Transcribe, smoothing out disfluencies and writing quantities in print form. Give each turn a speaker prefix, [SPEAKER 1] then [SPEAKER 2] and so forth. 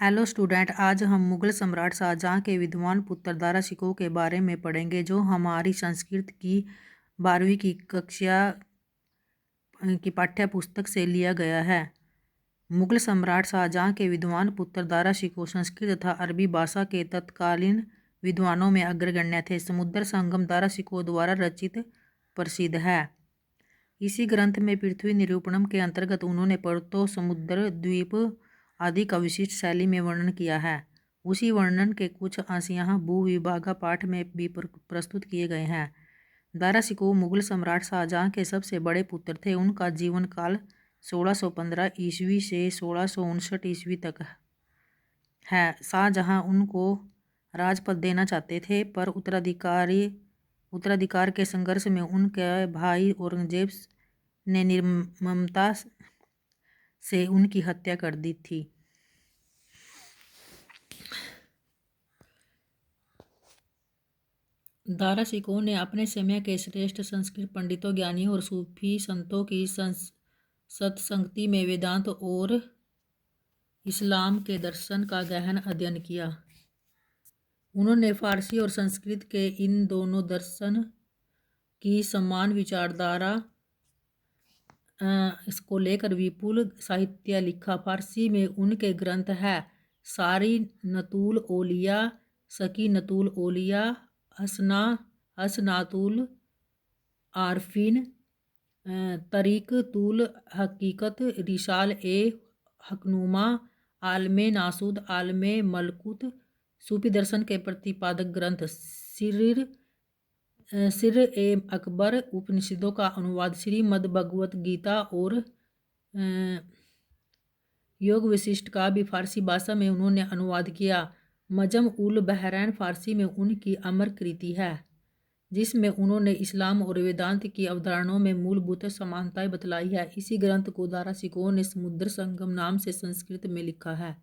[SPEAKER 1] Hello student, आज हम मुगल सम्राट शाहजहाँ के विद्वान पुत्र दारा शिकोह के बारे में पढ़ेंगे, जो हमारी संस्कृत की 12वीं की कक्षा की पाठ्य पुस्तक से लिया गया है। मुगल सम्राट शाहजहाँ के विद्वान पुत्र दारा शिकोह संस्कृत तथा अरबी भाषा के तत्कालीन विद्वानों में अग्रगण्य थे। समुद्र संगम दारा शिकोह द्वारा रचित प्रसिद्ध है। इसी ग्रंथ में पृथ्वी निरूपणम के अंतर्गत उन्होंने पर्वतों, समुद्र, द्वीप आदि का विशिष्ट शैली में वर्णन किया है। उसी वर्णन के कुछ अंश यहाँ भूविभागा पाठ में भी प्रस्तुत किए गए हैं। दारा शिकोह मुगल सम्राट शाहजहाँ के सबसे बड़े पुत्र थे। उनका जीवन काल 1615 ईस्वी से 1659 ईस्वी तक है। शाहजहाँ उनको राजपद देना चाहते थे, पर उत्तराधिकार के संघर्ष में उनके भाई औरंगजेब ने निर्ममता से उनकी हत्या कर दी थी। दारा शिकोह ने अपने समय के श्रेष्ठ संस्कृत पंडितों, ज्ञानियों और सूफी संतों की सत्संगति में वेदांत और इस्लाम के दर्शन का गहन अध्ययन किया। उन्होंने फारसी और संस्कृत के इन दोनों दर्शन की समान विचारधारा इसको लेकर विपुल साहित्य लिखा। फारसी में उनके ग्रंथ हैं सारीनतुल औलिया, सकीनतुल औलिया, हसनातुल आरफीन, तरीक़तुल हकीकत, रिसाल ए हकनुमा, आलमे नासूद, आलमे मलकुत। सूफी दर्शन के प्रतिपादक ग्रंथ सिर ए अकबर, उपनिषदों का अनुवाद, श्रीमद् भगवत गीता और योग वशिष्ठ का भी फारसी भाषा में उन्होंने अनुवाद किया। मजम उल बहरैन फारसी में उनकी अमर कृति है, जिसमें उन्होंने इस्लाम और वेदांत की अवधारणाओं में मूलभूत समानताएं बतलाई है। इसी ग्रंथ को दारा शिकोह ने समुद्र संगम नाम से संस्कृत में लिखा है।